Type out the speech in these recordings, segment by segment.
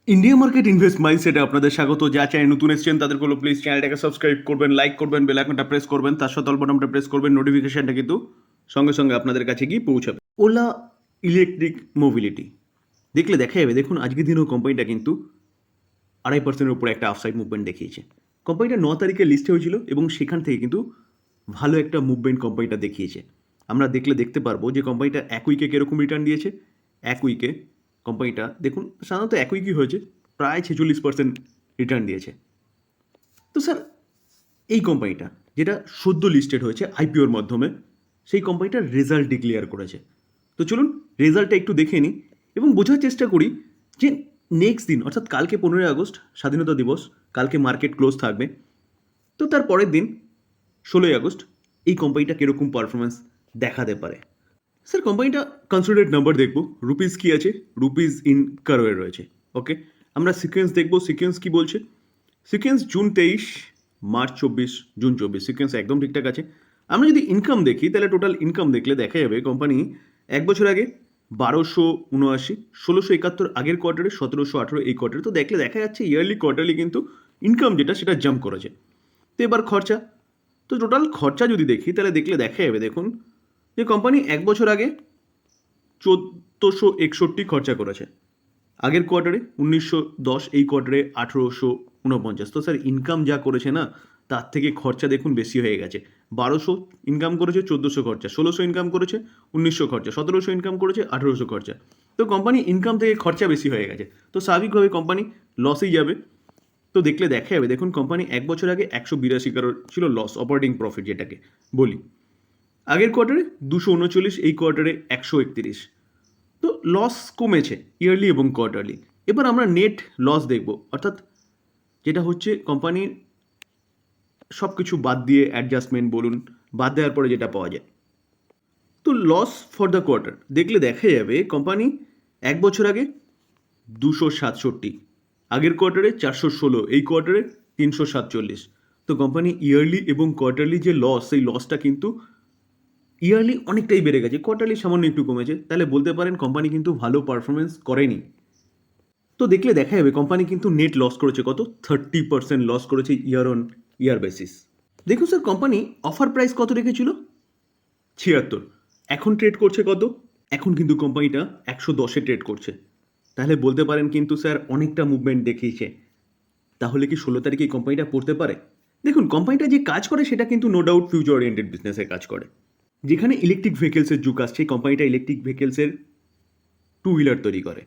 India market invest মাইন্ডসেটে আপনাদের স্বাগত। যা চ্যানেল নতুন এসেছেন তাদের কোনো প্লিজ চ্যানেলটাকে সাবস্ক্রাইব করবেন, লাইক করবেন, বেল আইকনটা প্রেস করবেন, তার সাথে অল বাটনটা প্রেস করবেন, নোটিফিকেশনটা কিন্তু সঙ্গে সঙ্গে আপনাদের কাছে গিয়ে পৌঁছাবে। ওলা ইলেকট্রিক মোবিলিটি দেখলে দেখা যাবে, দেখুন আজকের দিনেও কোম্পানিটা কিন্তু 2.5% উপরে একটা আফসাইড মুভমেন্ট দেখিয়েছে। কোম্পানিটা 9 তারিখে লিস্ট হয়েছিল এবং সেখান থেকে কিন্তু ভালো একটা মুভমেন্ট কোম্পানিটা দেখিয়েছে। আমরা দেখতে পারবো যে কোম্পানিটা এক উইকে কীরকম রিটার্ন দিয়েছে। এক উইকে কোম্পানিটা দেখুন সাধারণত এক উইকই হয়েছে, প্রায় 46% রিটার্ন দিয়েছে। তো স্যার এই কোম্পানিটা যেটা সদ্য লিস্টেড হয়েছে আইপিওর মাধ্যমে, সেই কোম্পানিটার রেজাল্ট ডিক্লেয়ার করেছে। তো চলুন রেজাল্টটা একটু দেখে নিই এবং বোঝার চেষ্টা করি যে নেক্সট দিন অর্থাৎ কালকে 15ই আগস্ট স্বাধীনতা দিবস, কালকে মার্কেট ক্লোজ থাকবে, তো তার পরের দিন 16ই আগস্ট এই কোম্পানিটা কীরকম পারফরমেন্স দেখাতে পারে। স্যার কোম্পানিটা কনসোলিডেট নাম্বার দেখব, রুপিস কী আছে, রুপিস ইন কারোয়ে রয়েছে। ওকে, আমরা সিকোয়েন্স দেখব, সিকোয়েন্স কী বলছে। Sequence June 23, March 24, June 24, sequence একদম ঠিকঠাক আছে। আমরা যদি ইনকাম দেখি তাহলে টোটাল ইনকাম দেখলে দেখা যাবে কোম্পানি এক বছর আগে 1279, 1671 আগের কোয়ার্টারে, 1718 এই কোয়ার্টারে। তো দেখলে দেখা যাচ্ছে ইয়ারলি কোয়ার্টারলি কিন্তু ইনকাম যেটা সেটা জাম্প করেছে। তো এবার খরচা, তো টোটাল খরচা যদি দেখি তাহলে দেখলে দেখা যাবে, দেখুন যে কোম্পানি এক বছর আগে 1461 খরচা করেছে, আগের কোয়ার্টারে 1910, এই কোয়ার্টারে 1849। তো স্যার ইনকাম যা করেছে না, তার থেকে খরচা দেখুন বেশি হয়ে গেছে। 1200 ইনকাম করেছে, 1400 খরচা, 1600 ইনকাম করেছে, 1900 খরচা, 1700 ইনকাম করেছে, 1800 খরচা। তো কোম্পানি ইনকাম থেকে খরচা বেশি হয়ে গেছে, তো স্বাভাবিকভাবে কোম্পানি লসেই যাবে। তো দেখলে দেখা যাবে, দেখুন কোম্পানি এক বছর আগে 182 কারোর ছিল লস, অপারেটিং প্রফিট যেটাকে বলি। আগের কোয়ার্টারে 239, এই কোয়ার্টারে 131। তো লস কমেছে ইয়ারলি এবং কোয়ার্টারলি। এবার আমরা নেট লস দেখব, অর্থাৎ যেটা হচ্ছে কোম্পানির সব কিছু বাদ দিয়ে, অ্যাডজাস্টমেন্ট বলুন, বাদ দেওয়ার পরে যেটা পাওয়া যায়। তো লস ফর দ্য কোয়ার্টার দেখলে দেখা যাবে কোম্পানি এক বছর আগে 267, আগের কোয়ার্টারে 416, এই কোয়ার্টারে 347। তো কোম্পানি ইয়ারলি এবং কোয়ার্টারলি যে লস, সেই লসটা কিন্তু ইয়ারলি অনেকটাই বেড়ে গেছে, কোয়ার্টারলি সামান্য একটু কমেছে। তাহলে বলতে পারেন কোম্পানি কিন্তু ভালো পারফরমেন্স করেনি। তো দেখলে দেখা যাবে কোম্পানি কিন্তু নেট লস করেছে কত, 30% লস করেছে ইয়ার অন ইয়ার বেসিস। দেখুন স্যার কোম্পানি অফার প্রাইস কত রেখেছিল, 76। এখন ট্রেড করছে কত, এখন কিন্তু কোম্পানিটা 110-এ ট্রেড করছে। তাহলে বলতে পারেন কিন্তু স্যার অনেকটা মুভমেন্ট দেখিয়েছে। তাহলে কি 16 তারিখে এই কোম্পানিটা পড়তে পারে? দেখুন কোম্পানিটা যে কাজ করে সেটা কিন্তু নো ডাউট ফিউচার ওরিয়েন্টেড বিজনেসে কাজ করে। যেখানে ইলেকট্রিক ভেহিকেলসের যুগ আসছে, কোম্পানিটা ইলেকট্রিক ভেহিকেলসের টু হুইলার তৈরি করে।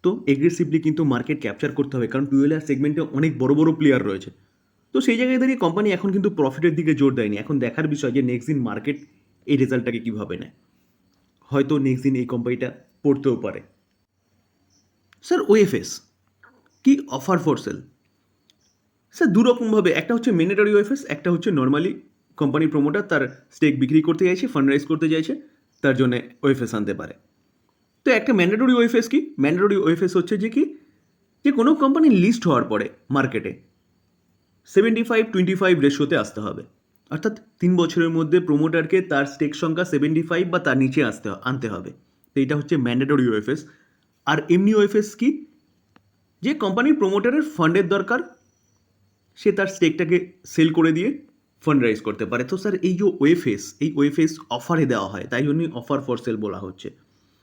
তো এগ্রেসিভলি কিন্তু মার্কেট ক্যাপচার করতে হবে, কারণ টু হুইলার সেগমেন্টে অনেক বড় বড় প্লেয়ার রয়েছে। তো সেই জায়গায় দাঁড়িয়ে কোম্পানি এখন কিন্তু প্রফিটের দিকে জোর দেয়নি। এখন দেখার বিষয় যে নেক্সট দিন মার্কেট এই রেজাল্টটাকে কীভাবে নেয়। হয়তো নেক্সট দিন এই কোম্পানিটা পড়তেও পারে। স্যার ওএফএস কি অফার ফর সেল? স্যার দুরকমভাবে, একটা হচ্ছে ম্যান্ডেটরি ওএফএস, একটা হচ্ছে নর্মালি কোম্পানির প্রমোটার তার স্টেক বিক্রি করতে চাইছে, ফান্ডরাইজ করতে চাইছে, তার জন্য ওএফএস আনতে পারে। তো একটা ম্যান্ডেটরি ওএফএস কি, ম্যান্ডেটরি ওএফএস হচ্ছে যে কি, যে কোনো কোম্পানি লিস্ট হওয়ার পরে মার্কেটে 75-25 রেশিওতে আসতে হবে। অর্থাৎ 3 বছরের মধ্যে প্রমোটারকে তার স্টেক সংখ্যা 75 বা তার নিচে আনতে হবে। তো এটা হচ্ছে ম্যান্ডেটরি ওএফএস। আর এমনি ওএফএস কি, যে কোম্পানির প্রমোটারের ফান্ডের দরকার, সে তার স্টেকটাকে সেল করে দিয়ে ফান্ড রাইজ করতে পারে। তো স্যার এই যে ওএফএস, এই ওএফএস অফারে দেওয়া হয়, তাই জন্যই অফার ফর সেল বলা হচ্ছে।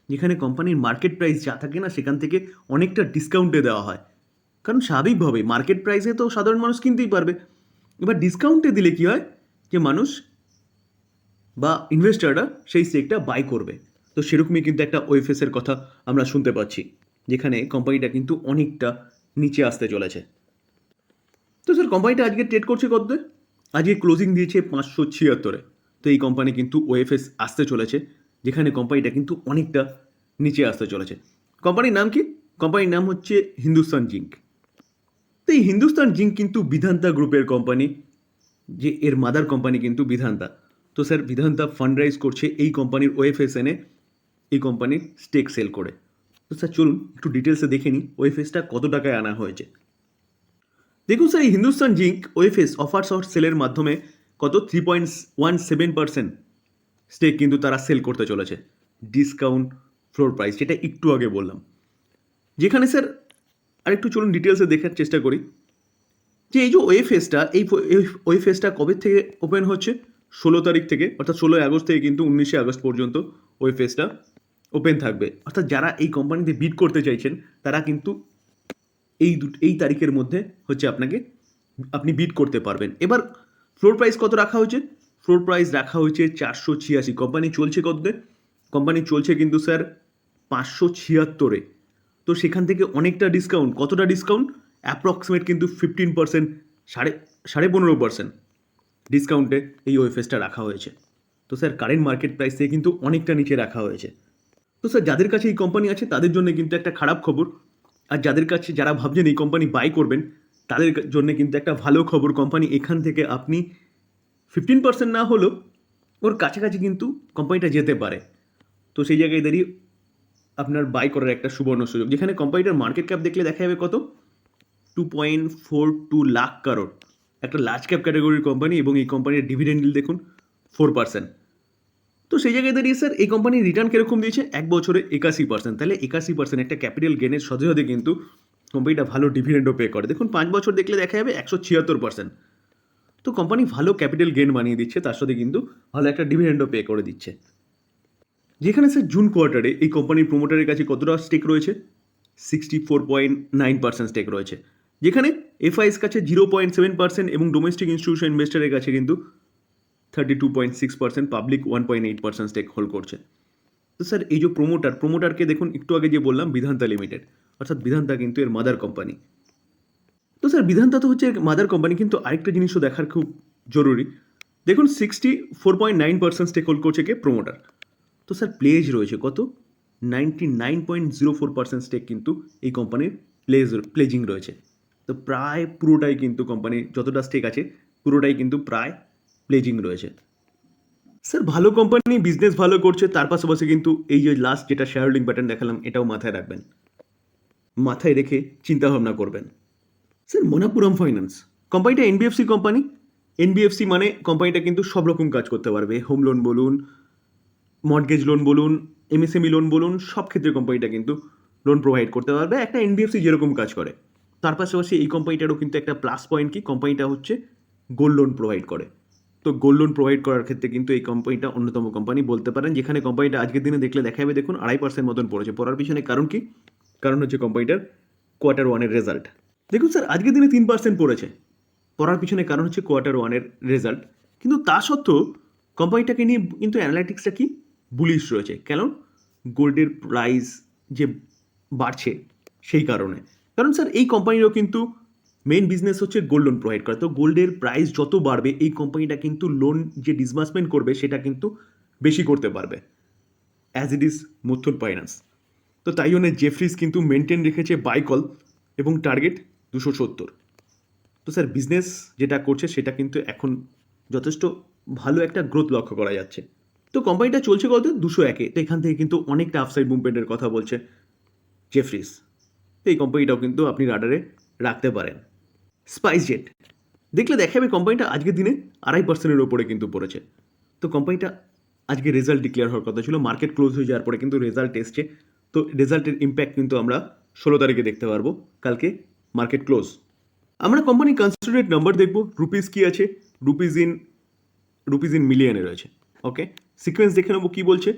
যেখানে কোম্পানির মার্কেট প্রাইস যা থাকে না, সেখান থেকে অনেকটা ডিসকাউন্টে দেওয়া হয়। কারণ স্বাভাবিকভাবেই মার্কেট প্রাইসে তো সাধারণ মানুষ কিনতেই পারবে। এবার ডিসকাউন্টে দিলে কী হয়, যে মানুষ বা ইনভেস্টাররা সেই স্টেকটা বাই করবে। তো সেরকমই কিন্তু একটা ওএফএসের কথা আমরা শুনতে পাচ্ছি, যেখানে কোম্পানিটা কিন্তু অনেকটা নিচে আসতে চলেছে। তো স্যার কোম্পানিটা আজকে ট্রেড করছে কততে, আজকে ক্লোজিং দিয়েছে 576-এ। তো এই কোম্পানি কিন্তু ওএফএস আসতে চলেছে, যেখানে কোম্পানিটা কিন্তু অনেকটা নিচে আসতে চলেছে। কোম্পানির নাম কি, কোম্পানির নাম হচ্ছে হিন্দুস্তান জিঙ্ক। তো এই হিন্দুস্তান জিঙ্ক কিন্তু বিধান্তা গ্রুপের কোম্পানি, যে এর মাদার কোম্পানি কিন্তু বিধান্তা। তো স্যার বিধান্তা ফান্ড রাইজ করছে এই কোম্পানির ওএফএস এনে, এই কোম্পানির স্টেক সেল করে। তো স্যার চলুন একটু ডিটেলসে দেখে নিই ওএফএসটা কত টাকায় আনা হয়েছে। দেখুন স্যার এই Hindustan zinc OFS offer short সেলের মাধ্যমে কত 3.17% স্টেক কিন্তু তারা সেল করতে চলেছে, ডিসকাউন্ট ফ্লোর প্রাইস, যেটা একটু আগে বললাম। যেখানে স্যার আর একটু চলুন ডিটেলসে দেখার চেষ্টা করি যে এই যে ওয়েফেসটা এই ওয়েফেসটা কবে থেকে ওপেন হচ্ছে 16 তারিখ থেকে, অর্থাৎ 16 আগস্ট থেকে কিন্তু 19 আগস্ট পর্যন্ত ওয়েফেসটা ওপেন থাকবে। অর্থাৎ যারা এই কোম্পানিতে বিড করতে চাইছেন তারা কিন্তু এই তারিখের মধ্যে হচ্ছে আপনি বিড করতে পারবেন। এবার ফ্লোর প্রাইস কত রাখা হয়েছে? ফ্লোর প্রাইস রাখা হয়েছে 486। কোম্পানি চলছে কততে? কোম্পানি চলছে কিন্তু স্যার 576-এ। তো সেখান থেকে অনেকটা ডিসকাউন্ট। কতটা ডিসকাউন্ট? অ্যাপ্রক্সিমেট কিন্তু 15%, সাড়ে 15% ডিসকাউন্টে এই ওয়েফেসটা রাখা হয়েছে। তো স্যার কারেন্ট মার্কেট প্রাইস থেকে কিন্তু অনেকটা নিচে রাখা হয়েছে। তো স্যার যাদের কাছে এই কোম্পানি আছে তাদের জন্য কিন্তু একটা খারাপ খবর, আর যারা ভাবছেন এই কোম্পানি বাই করবেন তাদের জন্য কিন্তু একটা ভালো খবর। কোম্পানি এখান থেকে আপনি 15% না হলেও ওর কাছাকাছি কিন্তু কোম্পানিটা যেতে পারে। তো সেই জায়গায় দাঁড়িয়ে আপনার বাই করার একটা সুবর্ণ সুযোগ, যেখানে কোম্পানিটার মার্কেট ক্যাপ দেখলে দেখা যাবে কত, 2.42 লাখ কারোর, একটা লার্জ ক্যাপ ক্যাটাগরির কোম্পানি, এবং এই কোম্পানির ডিভিডেন্ড yield দেখুন 4%। তো সেই জায়গায় দাঁড়িয়ে স্যার এই কোম্পানির রিটার্ন কিরকম দিয়েছে? এক বছরে 81%। তাহলে 81% একটা ক্যাপিটাল গেনের সাথে সাথে কিন্তু কোম্পানিটা ভালো ডিভিডেন্ডও পে করে। দেখুন 5 বছর দেখলে দেখা যাবে 176%। তো কোম্পানি ভালো ক্যাপিটাল গেন বানিয়ে দিচ্ছে, তার সাথে কিন্তু ভালো একটা ডিভিডেন্ডও পে করে দিচ্ছে। যেখানে স্যার জুন কোয়ার্টারে এই কোম্পানির প্রোমোটারের কাছে কতটা স্টেক রয়েছে? 64.9% স্টেক রয়েছে, যেখানে এফআইএস কাছে 0.7% এবং ডোমেস্টিক ইনস্টিটিউশন ইনভেস্টরের কাছে কিন্তু 32.6%, পাবলিক 1.8% স্টেক হোল্ড করছে। তো স্যার এই যে প্রোমোটারকে দেখুন, একটু আগে যে বললাম বিধান্তা লিমিটেড, অর্থাৎ বিধান্তা কিন্তু এর মাদার কোম্পানি। তো স্যার বিধান্তা তো হচ্ছে মাদার কোম্পানি, কিন্তু আরেকটা জিনিসও দেখার খুব জরুরি। দেখুন 64.9% স্টেক হোল্ড করছে কে? প্রোমোটার। তো স্যার প্লেজ রয়েছে কত? 99.04% স্টেক কিন্তু এই কোম্পানির প্লেজিং রয়েছে। তো প্রায় পুরোটাই কিন্তু কোম্পানির যতটা স্টেক আছে পুরোটাই কিন্তু প্রায় প্লেজিং রয়েছে। স্যার ভালো কোম্পানি, বিজনেস ভালো করছে, তার পাশাপাশি কিন্তু এই যে লাস্ট যেটা শেয়ার হোল্ডিং প্যাটার্ন দেখালাম এটাও মাথায় রাখবেন, মাথায় রেখে চিন্তাভাবনা করবেন। স্যার মনাপুরম ফাইন্যান্স কোম্পানিটা এনবিএফসি কোম্পানি। এনবিএফসি মানে কোম্পানিটা কিন্তু সব রকম কাজ করতে পারবে, হোম লোন বলুন, মর্টগেজ লোন বলুন, এমএসএমই লোন বলুন, সব ক্ষেত্রে কোম্পানিটা কিন্তু লোন প্রোভাইড করতে পারবে, একটা এনবিএফসি যেরকম কাজ করে। তার পাশাপাশি এই কোম্পানিটারও কিন্তু একটা প্লাস পয়েন্ট কি, কোম্পানিটা হচ্ছে গোল্ড লোন প্রোভাইড করে। তো গোল্ড লোন প্রোভাইড করার ক্ষেত্রে কিন্তু এই কোম্পানিটা অন্যতম কোম্পানি বলতে পারেন, যেখানে কোম্পানিটা আজকের দিনে দেখলে দেখা যাবে দেখুন 2.5% মতন পড়েছে। পড়ার পিছনে কারণ কি? কারণ হচ্ছে কোম্পানিটার কোয়ার্টার 1-এর রেজাল্ট। দেখুন স্যার আজকের দিনে 3% পড়েছে, পড়ার পিছনে কারণ হচ্ছে কোয়ার্টার 1-এর রেজাল্ট। কিন্তু তা সত্ত্বেও কোম্পানিটাকে নিয়ে কিন্তু অ্যানালাইটিক্সটা কি বুলিশ রয়েছে। কেন? গোল্ডের প্রাইস যে বাড়ছে সেই কারণে। কারণ স্যার এই কোম্পানিরও কিন্তু মেইন বিজনেস হচ্ছে গোল্ড লোন প্রোভাইড করা। তো গোল্ডের প্রাইস যত বাড়বে এই কোম্পানিটা কিন্তু লোন যে ডিসবার্সমেন্ট করবে সেটা কিন্তু বেশি করতে পারবে, as it is Muthoot finance. তো তাই জন্য জেফরিস কিন্তু মেনটেন রেখেছে বাই কল এবং টার্গেট 270। তো স্যার বিজনেস যেটা করছে সেটা কিন্তু এখন যথেষ্ট ভালো একটা গ্রোথ লক্ষ্য করা যাচ্ছে। তো কোম্পানিটা চলছে কত? 201-এ। তো এখান থেকে কিন্তু অনেকটা আপসাইড মুভমেন্টের কথা বলছে জেফরিস। তো এই কোম্পানিটাও কিন্তু আপনি রাডারে রাখতে পারেন। স্পাইসজেট দেখলে দেখাবে কোম্পানিটা আজকের দিনে 2.5%-এর ওপরে কিন্তু পড়েছে। তো কোম্পানিটা আজকে রেজাল্ট ডিক্লেয়ার হওয়ার কথা ছিল, মার্কেট ক্লোজ হয়ে যাওয়ার পরে কিন্তু রেজাল্ট এসছে। তো রেজাল্টের ইম্প্যাক্ট কিন্তু আমরা 16 তারিখে দেখতে পারবো, কালকে মার্কেট ক্লোজ। আমরা কোম্পানি কনসিডারেট নাম্বার দেখব, রুপিস কি আছে, রুপিস ইন মিলিয়নে রয়েছে। ওকে, সিকোয়েন্স দেখে নেবো কী বলছে।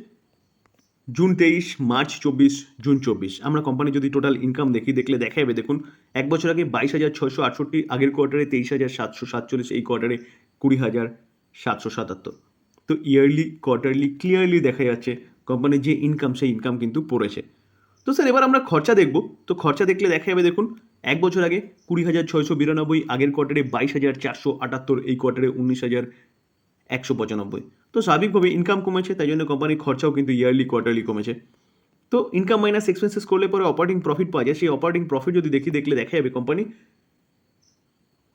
June 23, March 24, June 24। আমরা কোম্পানি যদি টোটাল ইনকাম দেখলে দেখা যাবে দেখুন এক বছর আগে 22,668, আগের কোয়ার্টারে 23,747, এই কোয়ার্টারে 20,777। তো ইয়ারলি কোয়ার্টারলি ক্লিয়ারলি দেখা যাচ্ছে কোম্পানির যে ইনকাম সেই ইনকাম কিন্তু পড়েছে। তো স্যার এবার আমরা খরচা দেখব। তো খরচা দেখলে দেখা যাবে দেখুন এক বছর আগে 20,692, আগের কোয়ার্টারে 22,478, এই কোয়ার্টারে 19,195। তো স্বাভাবিকভাবে ইনকাম কমেছে, তাই জন্য কোম্পানির খরচাও কিন্তু ইয়ারলি কোয়ার্টারলি কমেছে। তো ইনকাম মাইনাস এক্সপেন্সেস করলে পরে অপারেটিং প্রফিট পাওয়া যায়। সেই অপারেটিং প্রফিট যদি দেখলে দেখা যাবে কোম্পানি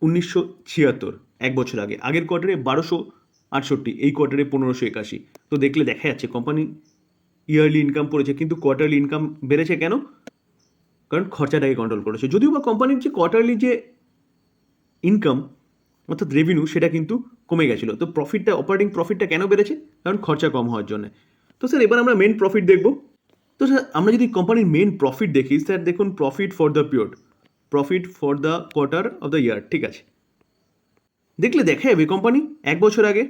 1976 এক বছর আগে, আগের কোয়ার্টারে 1268, এই কোয়ার্টারে 1581। তো দেখলে দেখা যাচ্ছে কোম্পানি ইয়ারলি ইনকাম পড়েছে কিন্তু কোয়ার্টারলি ইনকাম বেড়েছে কেন? কারণ খরচাটাকে কন্ট্রোল করেছে। যদিও বা কোম্পানির যে কোয়ার্টারলি যে ইনকাম অর্থাৎ রেভিনিউ সেটা কিন্তু কমে গেছিলো। তো অপারেটিং প্রফিটটা কেন বেড়েছে? কারণ খরচা কম হওয়ার জন্য। তো স্যার এবার আমরা মেন প্রফিট দেখব। তো স্যার আমরা যদি কোম্পানির মেন প্রফিট দেখি, স্যার দেখুন profit for the period, profit for the quarter of the year, ঠিক আছে। দেখলে দেখা যাবে কোম্পানি 1 বছর আগে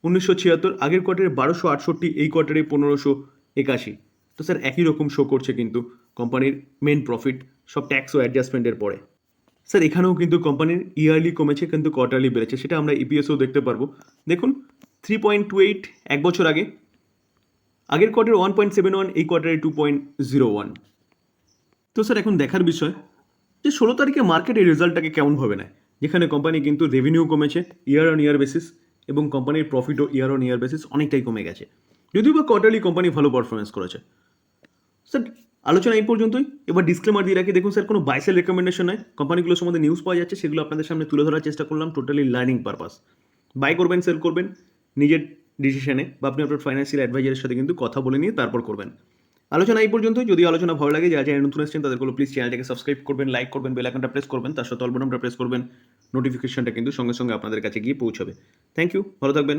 1976, আগের কোয়ার্টারে 1268, এই কোয়ার্টারে 1581। তো স্যার একই রকম শো করছে কিন্তু কোম্পানির মেন প্রফিট, সব ট্যাক্স ও অ্যাডজাস্টমেন্টের পরে। স্যার এখানেও কিন্তু কোম্পানির ইয়ারলি কমেছে কিন্তু কোয়ার্টারলি বেড়েছে, সেটা আমরা ইপিএসও দেখতে পারবো। দেখুন 3.28 1 বছর আগে, আগের কোয়ার্টারে 1.71, এই কোয়ার্টারে 2.01। তো স্যার এখন দেখার বিষয় যে 16 তারিখে মার্কেট এই রেজাল্টটাকে কেমনভাবে নেয়, যেখানে কোম্পানি কিন্তু রেভিনিউ কমেছে ইয়ার অন ইয়ার বেসিস, এবং কোম্পানির প্রফিটও ইয়ার অন ইয়ার বেসিস অনেকটাই কমে গেছে, যদিও বা কোয়ার্টারলি কোম্পানি ভালো পারফরমেন্স করেছে। স্যার আলোচনা এই পর্যন্তই। এবার ডিসক্লেমার দিয়ে রাখি, দেখুন স্যার কোনো বাইসেল রেকমেন্ডেশন নয়, কোম্পানিগুলোর সম্বন্ধে নিউজ পাওয়া যাচ্ছে, সেগুলো আপনাদের সামনে তুলে ধরার চেষ্টা করলাম, টোটালি লার্নিং পারপাস। বাই করবেন, সেল করবেন নিজের ডিসিশনে, বা আপনি আপনার ফাইন্যান্সিয়াল অ্যাডভাইজারের সাথে কিন্তু কথা বলে নিয়ে তারপর করবেন। আলোচনা এই পর্যন্তই। যদি আলোচনা ভালো লাগে, যারা যারা নতুন এসেছেন তাদেরগুলো প্লিজ চ্যানেলটাকে সাবস্ক্রাইব করবেন, লাইক করবেন, বেল আইকনটা প্রেস করবেন, তার সাথে অল বাটনটা প্রেস করবেন, নোটিফিকেশনটা কিন্তু সঙ্গে সঙ্গে আপনাদের কাছে গিয়ে পৌঁছাবে। থ্যাংক ইউ, ভালো থাকবেন।